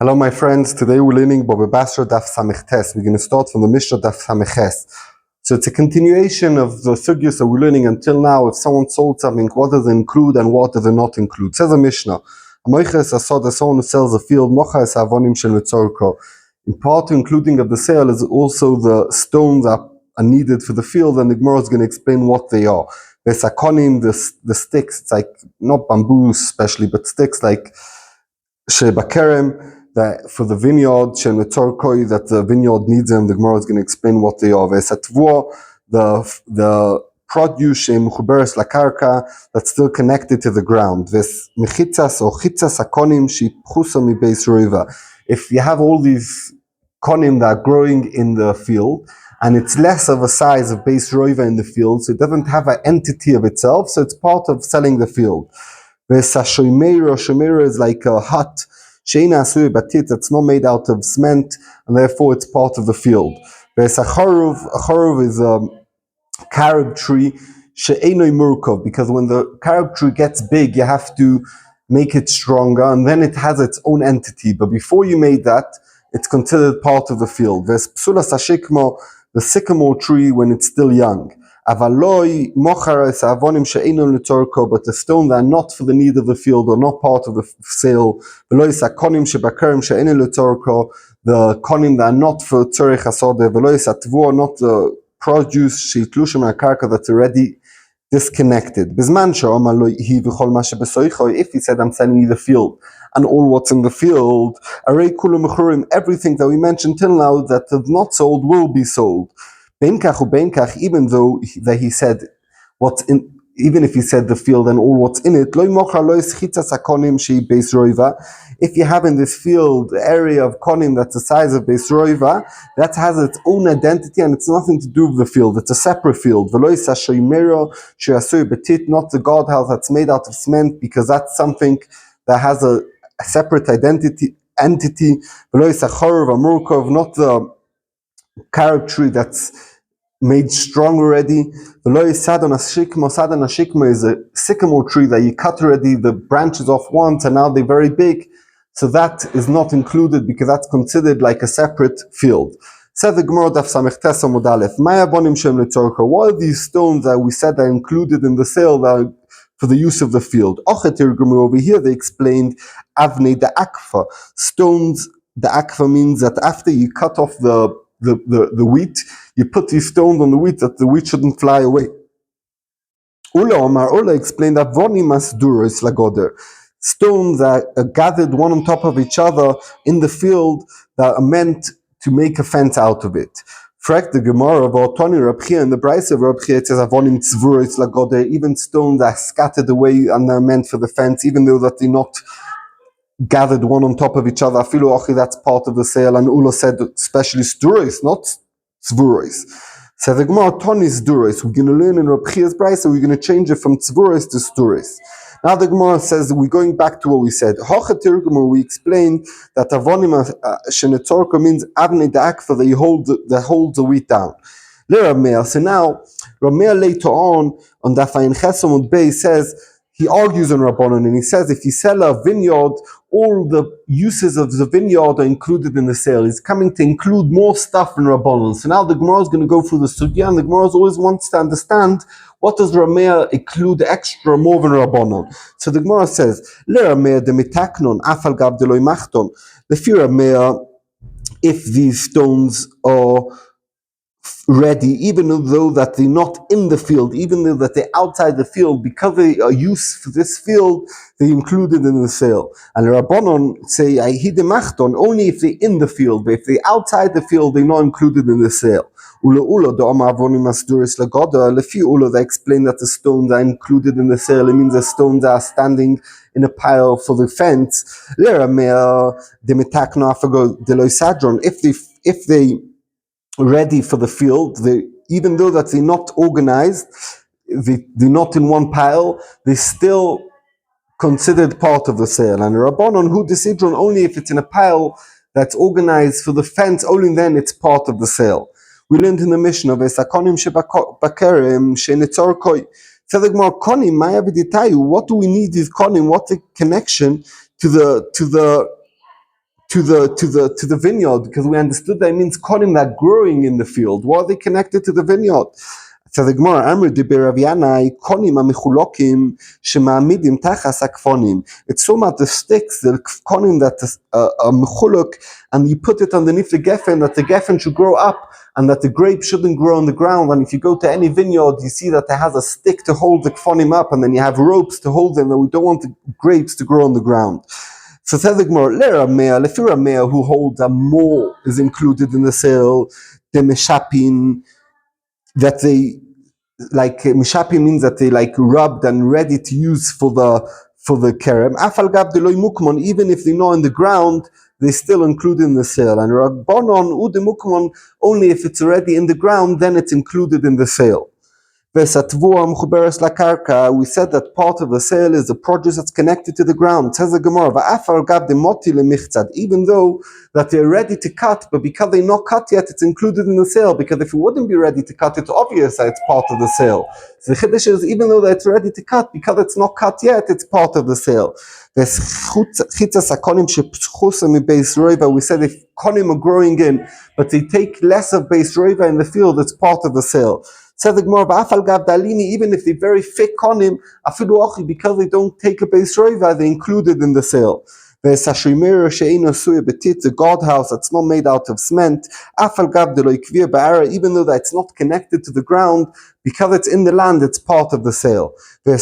Hello, my friends. Today we're learning Basra Daf Samechtes. We're going to start from the Mishnah Daf Sameches. So it's a continuation of the sugyas that we're learning until now. If someone sold something, what does it include and what does it not include? Says a Mishnah. Someone who sells a field, in part including of the sale is also the stones that are needed for the field, and the Gemara is going to explain what they are. The sticks, it's like not bamboo especially, but sticks like that for the vineyard, that the vineyard needs them. The Gemara is going to explain what they are. The produce that's still connected to the ground. If you have all these konim that are growing in the field, and it's less of a size of beis roiva in the field, so it doesn't have an entity of itself, so it's part of selling the field. Shomeira is like a hut. It's not made out of cement, and therefore it's part of the field. A charuv is a carob tree, because when the carob tree gets big, you have to make it stronger, and then it has its own entity. But before you made that, it's considered part of the field. The sycamore tree when it's still young. But the stones that are not for the need of the field or not part of the sale, the konim that are not for tzorech hasodeh, not the produce that's already disconnected. If he said, I'm selling you the field and all what's in the field, everything that we mentioned till now that is not sold will be sold. Even though that he said even if he said the field and all what's in it, if you have in this field the area of konim that's the size of beis roiva, that has its own identity and it's nothing to do with the field. It's a separate field. Not the guardhouse that's made out of cement, because that's something that has a separate entity. Not the carob tree that's made strong already. Sadan ashikma is a sycamore tree that you cut already the branches off once and now they're very big. So that is not included because that's considered like a separate field. Said the Gemara Daf Samechtes Amud Aleph. What are these stones that we said are included in the sale that are for the use of the field? Over here they explained Avnei the Akfa. Stones, the Akfa means that after you cut off the wheat, you put these stones on the wheat that the wheat shouldn't fly away. Ula explained that vonimas duros lagoder, stones that are gathered one on top of each other in the field that are meant to make a fence out of it. Frek the Gemara of Tony Rabchia and the Bryce of Rabchia, it says avonim tzvuros lagoder, even stones that are scattered away and they're meant for the fence, even though that they're not gathered one on top of each other. That's part of the sale. And Ula said especially sturos, not tzvuros. So the Gemara tonis duros. We're going to learn in Rabchia's Bryce, so we're going to change it from tzvuros to sturos. Now the Gemara says we're going back to what we said. We explained that avonim shenetzorka means avnei da'akfa, that holds the wheat down. So now Rameh later on Daf Hayomi Bey says, he argues on Rabbanon and he says if you sell a vineyard, all the uses of the vineyard are included in the sale. He's coming to include more stuff in Rabbanon. So now the Gemara is going to go through the sugya, and the Gemara always wants to understand what does Rameh include extra more than Rabbanon. So the Gemara says, Le Rameh de mitaknon afal gav de loy machton. The fear Rameh, if these stones are ready, even though that they're not in the field, even though that they're outside the field, because they are used for this field, they're included in the sale. And the Rabbanon say, only if they're in the field, but if they're outside the field, they're not included in the sale. They explain that the stones are included in the sale. It means the stones are standing in a pile for the fence. If they ready for the field, even though that they're not organized, they're not in one pile, they're still considered part of the sale. And the Rabbanon who decidron, only if it's in a pile that's organized for the fence, only then it's part of the sale. We learned in the Mishnah, what do we need these konim? What's the connection to the vineyard, because we understood that it means konim that growing in the field. Why are they connected to the vineyard? So the Gemara, Amr diber Rav Yanai, konim amechulokim shema'amidim tachas akfonim. It's so much the sticks, the konim that are mechulok, and you put it underneath the geffen, that the geffen should grow up, and that the grape shouldn't grow on the ground. And if you go to any vineyard, you see that it has a stick to hold the kfonim up, and then you have ropes to hold them, and we don't want the grapes to grow on the ground. So says the Gemara, Lefira Mea, who holds a more is included in the sale, the meshapin, that they, like, meshapin means that they like rubbed and ready to use for the kerem. Afal gab deloy mukmon, even if they're not in the ground, they still included in the sale. And Rabbanon ude mukmon, only if it's already in the ground, then it's included in the sale. We said that part of the sale is the produce that's connected to the ground. It says the Gemara, even though that they're ready to cut, but because they're not cut yet, it's included in the sale. Because if it wouldn't be ready to cut, it's obvious that it's part of the sale. So the chiddush is, even though that it's ready to cut, because it's not cut yet, it's part of the sale. We said if konim are growing in, but they take less of base roiva in the field, it's part of the sale. Says the Gemara, even if they're very thick konim, because they don't take a base roiva, they're included in the sale. The guardhouse that's not made out of cement, even though that's not connected to the ground, because it's in the land, it's part of the sale. Even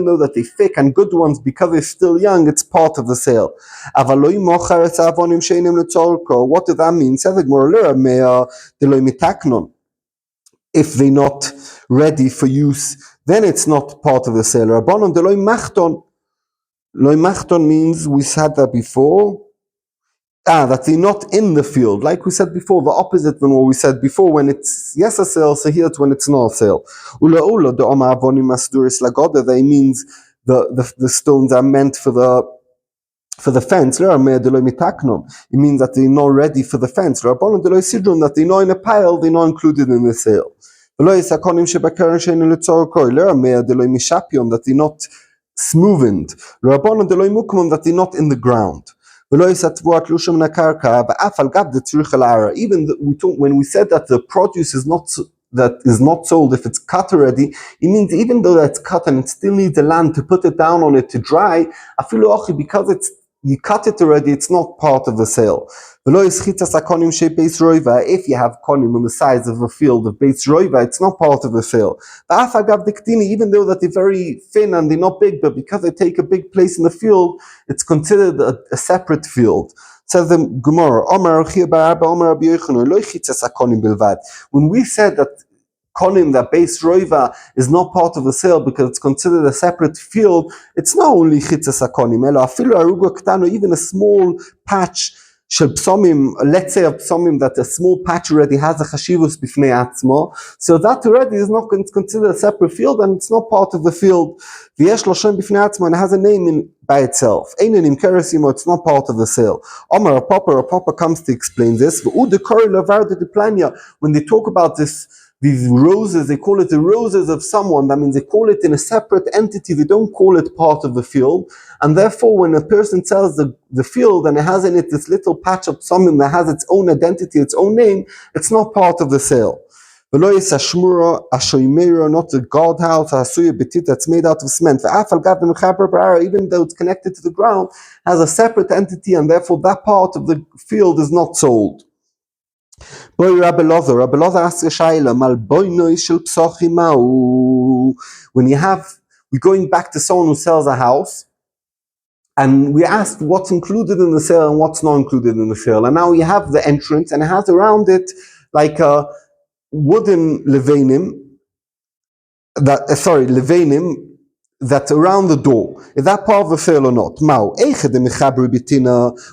though that they're thick and good ones, because they're still young, it's part of the sale. What does that mean? If they're not ready for use, then it's not part of the sale. Rabbanon de loy machton. Loy machton means, we said that before, that they're not in the field. Like we said before, the opposite than what we said before, when it's yes a sale, so here it's when it's not a sale. That means the stones are meant for the fence. It means that they're not ready for the fence. That they're not in a pile, they're not included in the sale. That they're not smoothened. That they're not in the ground. Even when we said that the produce is not sold if it's cut already, it means even though that's cut and it still needs the land to put it down on it to dry, because you cut it already, it's not part of the sale. If you have konim on the sides of a field of Beis Roiva, it's not part of the sale. Even though that they're very thin and they're not big, but because they take a big place in the field, it's considered a separate field. Says the Gemara, when we said that konim, that Beis Roiva is not part of the sale because it's considered a separate field, it's not only chitzas hakonim, even a small patch shel psomim, let's say of psomim, that a small patch already has a chashivus b'fnei atzmo, so that already is not considered a separate field and it's not part of the field. V'yesh lo shem b'fnei atzmo, and it has a name by itself. It's not part of the sale. A Papa comes to explain this. When they talk about these roses, they call it the roses of someone. That means they call it in a separate entity. They don't call it part of the field. And therefore, when a person sells the field and it has in it this little patch of something that has its own identity, its own name, it's not part of the sale. Not the guardhouse, that's made out of cement. Even though it's connected to the ground, has a separate entity, and therefore that part of the field is not sold. Rabbi Lozer asks a shayla, we're going back to someone who sells a house, and we asked what's included in the sale and what's not included in the sale. And now we have the entrance, and it has around it like a wooden levanim, that's around the door. Is that part of the sale or not?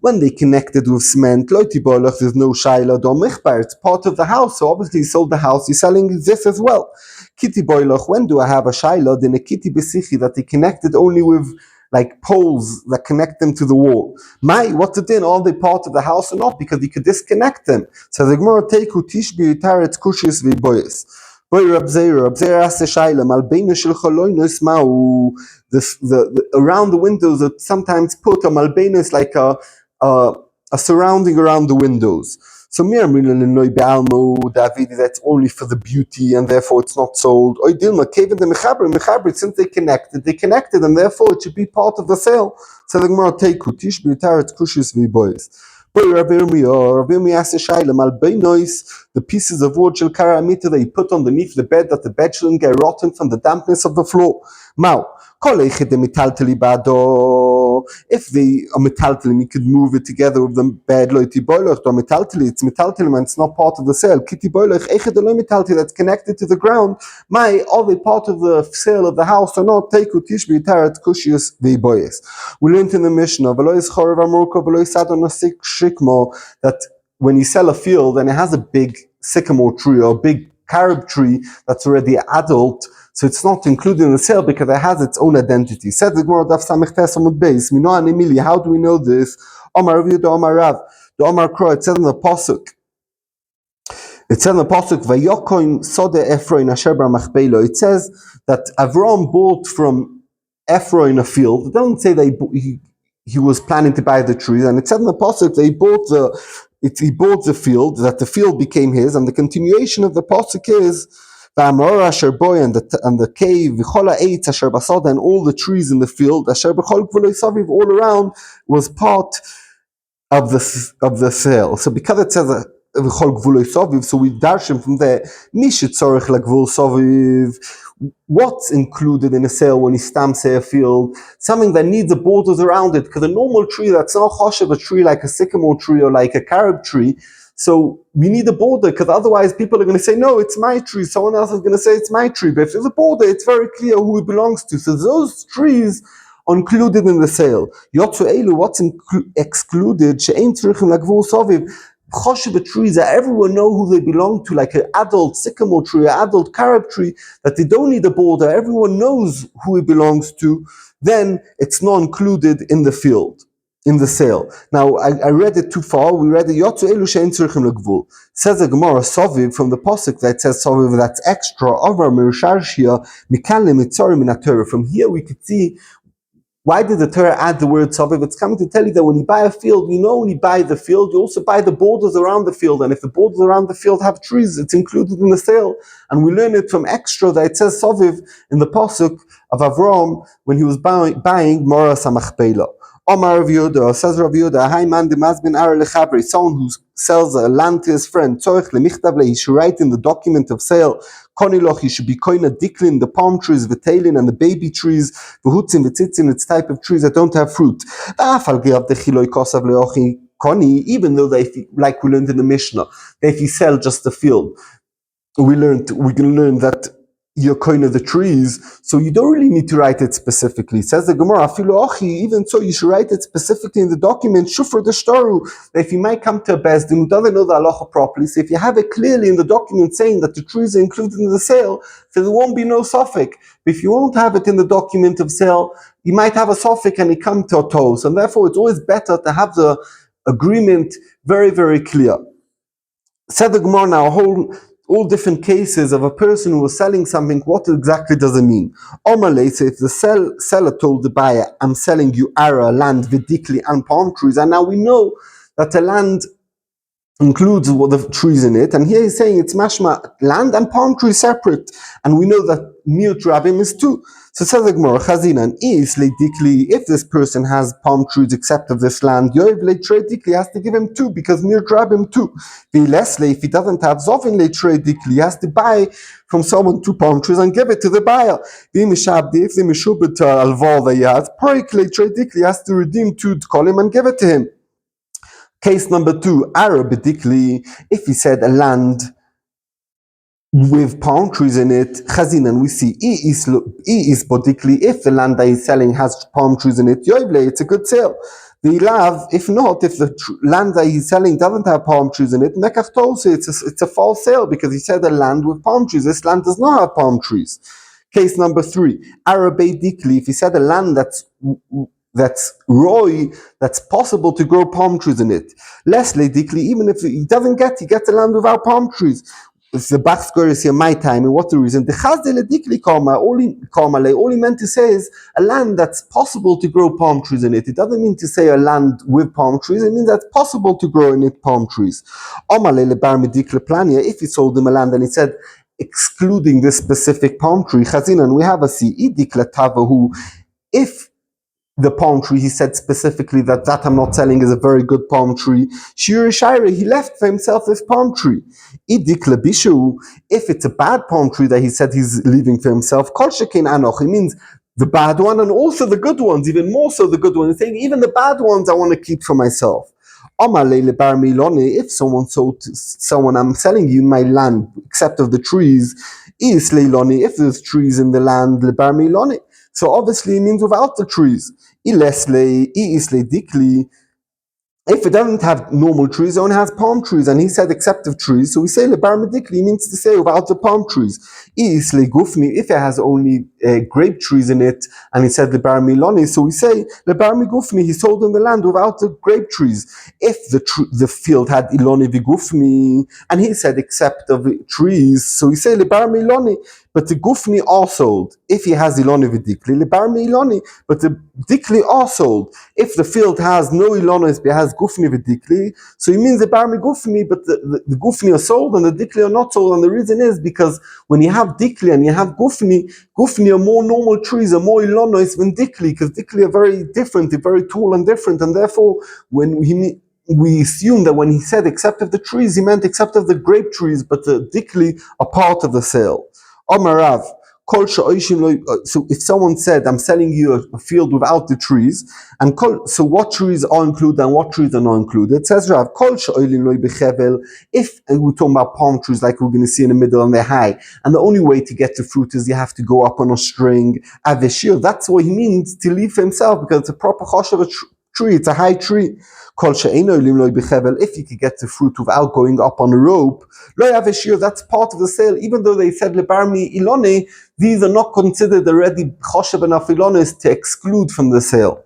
When they connected with cement, there's no shayla do michbar. It's part of the house, so obviously you sold the house, you're selling this as well. Kitty boilach, when do I have a shayla? Then a kitty besichi, that they connected only with like poles that connect them to the wall. What's the din? Are they part of the house or not? Because you could disconnect them. So the Gemara take tishbi taretz kushis v'boyes. Rab Zeira asked the Shaila, Malbeinu shel cholonos ma'u, around the windows are sometimes put a malbeinu, like a surrounding around the windows. So Mir Milanoi Balmo, David, that's only for the beauty and therefore it's not sold. Oy Dilma, Kevin the Mechaber, since they connected, and therefore it should be part of the sale. So the Gemara take Kutish, Bitaret Kushis Viboys. Rabbi Yirmiyah asked the Shaila, Malbeinois, the pieces of wood shel karamita that you put underneath the bed, that the bed shouldn't get rotten from the dampness of the floor. Mao. If they are metaltalim, you could move it together with the bed. It's metaltalim and it's not part of the sale. That's connected to the ground. Are they part of the sale of the house or not? We learned in the Mishnah that when you sell a field and it has a big sycamore tree or a big carob tree that's already adult, so it's not included in the sale because it has its own identity. Said the Gemara Daf Samechtes on the base. How do we know this? Omar Rav Yehuda Omar Rav. The Omar Kro, it says in the pasuk. It says in the pasuk, Vayokoim Sode Ephraim Asher Bar Machpelah. It says that Avram bought from Ephraim a field. It doesn't say that he was planning to buy the trees, and it said in the pasuk that he bought the field, that the field became his, and the continuation of the pasuk is and the cave, and all the trees in the field, all around, was part of the sale. So because it says so we darshan from there, what's included in a sale when you stamp a field? Something that needs the borders around it, because a normal tree that's not choshev, a tree like a sycamore tree or like a carob tree, so we need a border, because otherwise people are going to say, no, it's my tree. Someone else is going to say it's my tree. But if there's a border, it's very clear who it belongs to. So those trees are included in the sale. Yotzu Elu, what's excluded? She'ein tzrichim lagvul soviv. Choshev trees that everyone know who they belong to, like an adult sycamore tree, an adult carob tree, that they don't need a border. Everyone knows who it belongs to. Then it's not included in the field, in the sale. Now, I read it too far. We read it, Yotzu Elu she'ein tzrichim lagvul. Says the Gemara, Soviv, from the Pasuk that says Soviv, that's extra, Avar Mirusharshia, Mikan Lemitzorim min HaTorah. From here we could see, why did the Torah add the word Soviv? It's coming to tell you that when you buy a field, when you buy the field, you also buy the borders around the field. And if the borders around the field have trees, it's included in the sale. And we learn it from extra that it says Soviv in the Pasuk of Avram when he was buying Moras HaMachpelah. Omar Rav Yehuda, says Rav Yehuda, Hai man demazbin Aryeh lechavri, someone who sells a land to his friend, tzorich lemichtav le, he should write in the document of sale, koniloch, he should be koina diklin, the palm trees, v'teilin, and the baby trees, v'hutzin, v'tzitzin, it's type of trees that don't have fruit. Even though they, like we learned in the Mishnah, that if you sell just the field, we can learn that you're kind of the trees, so you don't really need to write it specifically. It says the Gemara, even so, you should write it specifically in the document, shufar the shtaru, that if you might come to a bezdin who doesn't know the halacha properly, so if you have it clearly in the document saying that the trees are included in the sale, so there won't be no suffix. But if you won't have it in the document of sale, you might have a suffix and it come to a toes, and therefore it's always better to have the agreement very, very clear. Said the Gemara now, all different cases of a person who was selling something, what exactly does it mean? Omerle, so if the seller told the buyer, I'm selling you Ara, land, vidikli, and palm trees, and now we know that the land includes the trees in it, and here he's saying it's mashma, land and palm trees separate, and we know that miut rabim is two. So says the Gemara, Chazinan is leidikli, if this person has palm trees except of this land, Yoiv leitredikli has to give him two, because miut rabim two. Vilesle, if he doesn't have zovin leitredikli, he has to buy from someone two palm trees and give it to the buyer. Vimishabdi, if the mishubit alvol that he has, poik leitredikli, he has to redeem two to call him and give it to him. Case number 2, Arabically, if he said a land with palm trees in it, Chazinan, we see, is bodikli, if the land that he's selling has palm trees in it, Yoivle, it's a good sale. The lav, if not, if the land that he's selling doesn't have palm trees in it, Mekach Tose, it's a false sale, because he said a land with palm trees. This land does not have palm trees. Case number 3, Arabically, if he said a land that's roy, that's possible to grow palm trees in it. Leslie Dickley, even if he gets a land without palm trees. the backstory is here my time, and what's the reason? The chazdele dikli kama, all he meant to say is a land that's possible to grow palm trees in it. It doesn't mean to say a land with palm trees, it means that it's possible to grow in it palm trees. If he sold him a land and he said, excluding this specific palm tree, chazinan, we have a si, if the palm tree, he said specifically that I'm not selling is a very good palm tree. Shira Shire, he left for himself this palm tree. Idikla Bishu, if it's a bad palm tree that he said he's leaving for himself, Kol Shekin Anoch, it means the bad one and also the good ones, even more so the good ones. He's saying even the bad ones I want to keep for myself. If someone sold to someone, I'm selling you my land except of the trees, if there's trees in the land, so obviously it means without the trees. If it doesn't have normal trees, it only has palm trees, and he said except of trees, so we say lebar medikli means to say without the palm trees. Gufni, if it has only grape trees in it, and he said lebar miloni, so we say lebar migufni, he sold him the land without the grape trees. If the field had iloni vigufni, and he said except of trees, so we say lebar miloni, but the gufni are sold. If he has iloni vidikli, lebar miloni, but the dikli are sold. If the field has no ilonos, but has gufni v'dikli, so it means the barmi gufni, but the gufni are sold and the dikli are not sold. And the reason is because when you have dikli and you have gufni are more normal trees, are more ilonos than dikli, because dikli are very different, they're very tall and different, and therefore when we assume that when he said except of the trees, he meant except of the grape trees, but the dikli are part of the sale. Omarav. So if someone said, I'm selling you a field without the trees, and so what trees are included and what trees are not included? It says Rav, if, and we're talking about palm trees like we're going to see in the middle and they're high, and the only way to get to fruit is you have to go up on a string, aveshir, that's what he means to leave for himself, because it's a proper chosh of a tree, it's a high tree. If you could get the fruit without going up on a rope, that's part of the sale. Even though they said lebarmi ilone, these are not considered already choshev enough ilones to exclude from the sale.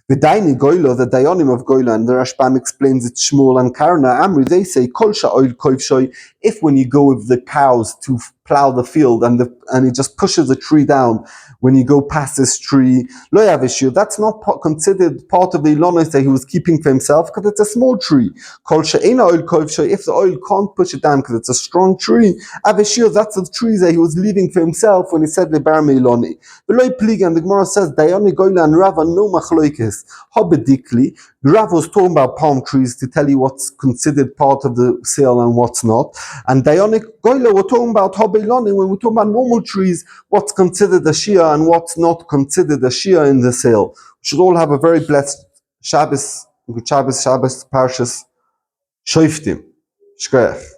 The Daini Goyla, the Dayanim of Goyla, and the Rashbam explains it, Shmuel and Karna, Amri, they say, Kol sha'oil koivshoy, if when you go with the cows to plow the field and it just pushes the tree down, when you go past this tree, lo yavishir, that's not considered part of the ilonos that he was keeping for himself, because it's a small tree. Kol she'ena oil koivshoy, if the oil can't push it down because it's a strong tree, avishir, that's the trees that he was leaving for himself when he said lebar meiloni. V'lo pliga, and the Gemara says, Dayani Goyla and Rava no machloikes. Hobedikli, Rav was talking about palm trees to tell you what's considered part of the sale and what's not. And Dayanik Goyla, we're talking about Hobeloni, when we're talking about normal trees, what's considered a Shia and what's not considered a Shia in the sale. We should all have a very blessed Shabbos, Parshas Shoiftim. Shkrech.